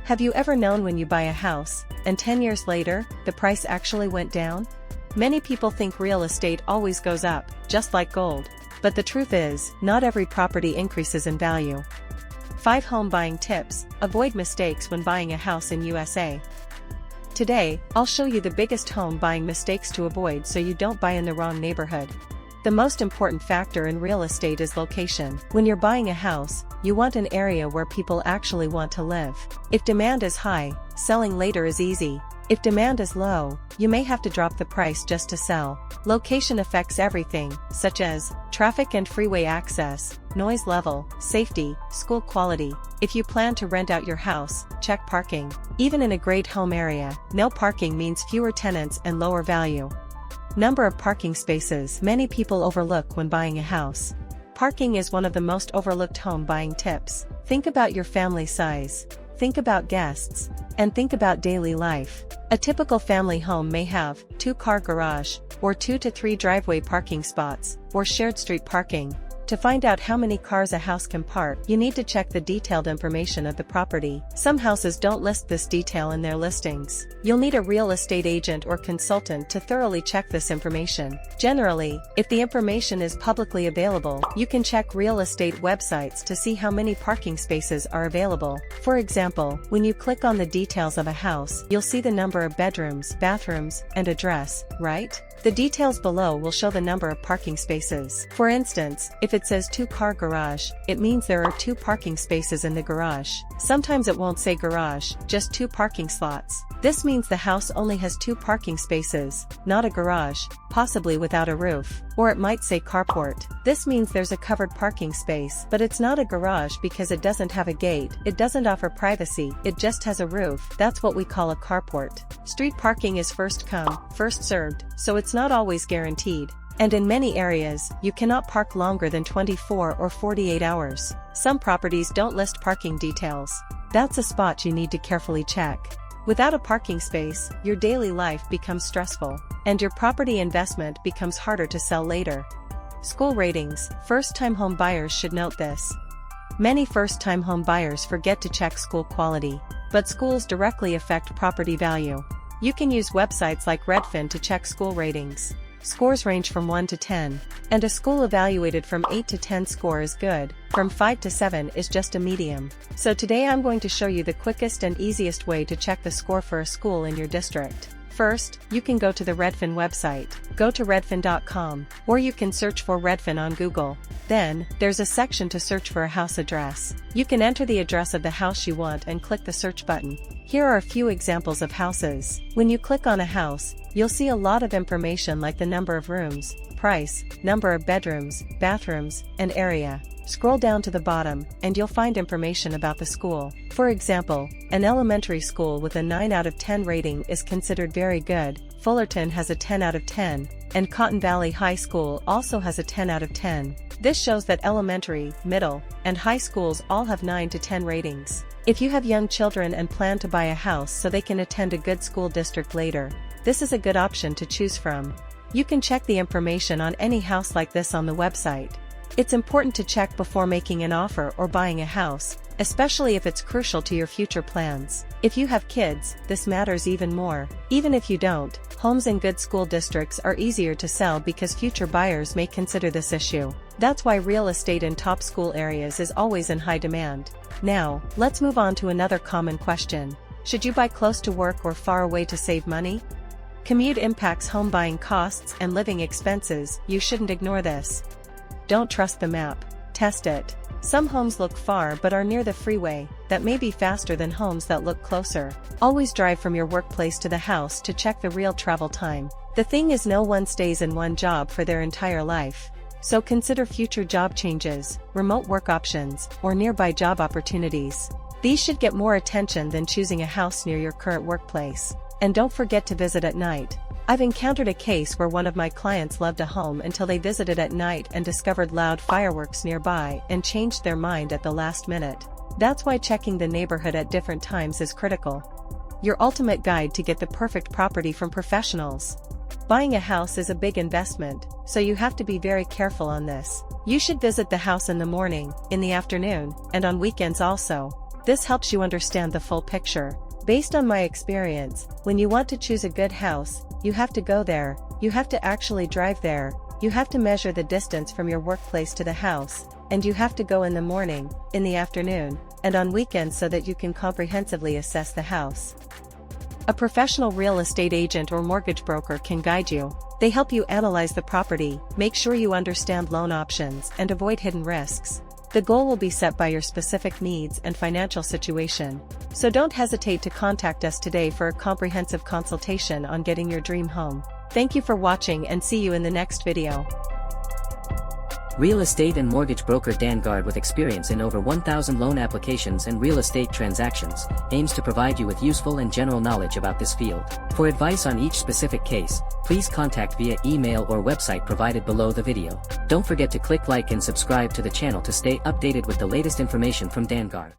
Have you ever known when you buy a house, and 10 years later, the price actually went down? Many people think real estate always goes up, just like gold. But the truth is, not every property increases in value. 5 home buying tips: avoid mistakes when buying a house in USA. Today, I'll show you the biggest home buying mistakes to avoid so you don't buy in the wrong neighborhood. The most important factor in real estate is location. When you're buying a house, you want an area where people actually want to live. If demand is high, selling later is easy. If demand is low, you may have to drop the price just to sell. Location affects everything, such as traffic and freeway access, noise level, safety, school quality. If you plan to rent out your house, check parking. Even in a great home area, no parking means fewer tenants and lower value. Number of parking spaces. Many people overlook when buying a house. Parking is one of the most overlooked home buying tips. Think about your family size. Think about guests. And think about daily life. A typical family home may have 2-car garage, or 2 to 3 driveway parking spots, or shared street parking. To find out how many cars a house can park, you need to check the detailed information of the property. Some houses don't list this detail in their listings. You'll need a real estate agent or consultant to thoroughly check this information. Generally, if the information is publicly available, you can check real estate websites to see how many parking spaces are available. For example, when you click on the details of a house, you'll see the number of bedrooms, bathrooms, and address, right? The details below will show the number of parking spaces. For instance, if it says 2-car garage, it means there are 2 parking spaces in the garage. Sometimes it won't say garage, just 2 parking slots. This means the house only has 2 parking spaces, not a garage, possibly without a roof. Or it might say carport. This means there's a covered parking space, but it's not a garage because it doesn't have a gate, it doesn't offer privacy, it just has a roof. That's what we call a carport. Street parking is first come, first served, so it's not always guaranteed. And in many areas, you cannot park longer than 24 or 48 hours. Some properties don't list parking details. That's a spot you need to carefully check. Without a parking space, your daily life becomes stressful, and your property investment becomes harder to sell later. School ratings. First-time home buyers should note this. Many first-time home buyers forget to check school quality, but schools directly affect property value. You can use websites like Redfin to check school ratings. Scores range from 1 to 10, and a school evaluated from 8 to 10 score is good, from 5 to 7 is just a medium. So today I'm going to show you the quickest and easiest way to check the score for a school in your district. First, you can go to the Redfin website. Go to redfin.com, or you can search for Redfin on Google. Then, there's a section to search for a house address. You can enter the address of the house you want and click the search button. Here are a few examples of houses. When you click on a house, you'll see a lot of information like the number of rooms, price, number of bedrooms, bathrooms, and area. Scroll down to the bottom, and you'll find information about the school. For example, an elementary school with a 9 out of 10 rating is considered very good. Fullerton has a 10 out of 10, and Cotton Valley High School also has a 10 out of 10. This shows that elementary, middle, and high schools all have 9 to 10 ratings. If you have young children and plan to buy a house so they can attend a good school district later, this is a good option to choose from. You can check the information on any house like this on the website. It's important to check before making an offer or buying a house, especially if it's crucial to your future plans. If you have kids, this matters even more. Even if you don't, homes in good school districts are easier to sell because future buyers may consider this issue. That's why real estate in top school areas is always in high demand. Now, let's move on to another common question. Should you buy close to work or far away to save money? Commute impacts home buying costs and living expenses. You shouldn't ignore this. Don't trust the map. Test it. Some homes look far but are near the freeway. That may be faster than homes that look closer. Always drive from your workplace to the house to check the real travel time. The thing is, no one stays in one job for their entire life. So consider future job changes, remote work options, or nearby job opportunities. These should get more attention than choosing a house near your current workplace. And don't forget to visit at night. I've encountered a case where one of my clients loved a home until they visited at night and discovered loud fireworks nearby and changed their mind at the last minute. That's why checking the neighborhood at different times is critical. Your ultimate guide to get the perfect property from professionals. Buying a house is a big investment, so you have to be very careful on this. You should visit the house in the morning, in the afternoon, and on weekends also. This helps you understand the full picture. Based on my experience, when you want to choose a good house, you have to go there, you have to actually drive there, you have to measure the distance from your workplace to the house, and you have to go in the morning, in the afternoon, and on weekends so that you can comprehensively assess the house. A professional real estate agent or mortgage broker can guide you. They help you analyze the property, make sure you understand loan options, and avoid hidden risks. The goal will be set by your specific needs and financial situation. So don't hesitate to contact us today for a comprehensive consultation on getting your dream home. Thank you for watching and see you in the next video. Real estate and mortgage broker Danguard, with experience in over 1,000 loan applications and real estate transactions, aims to provide you with useful and general knowledge about this field. For advice on each specific case, please contact via email or website provided below the video. Don't forget to click like and subscribe to the channel to stay updated with the latest information from Danguard.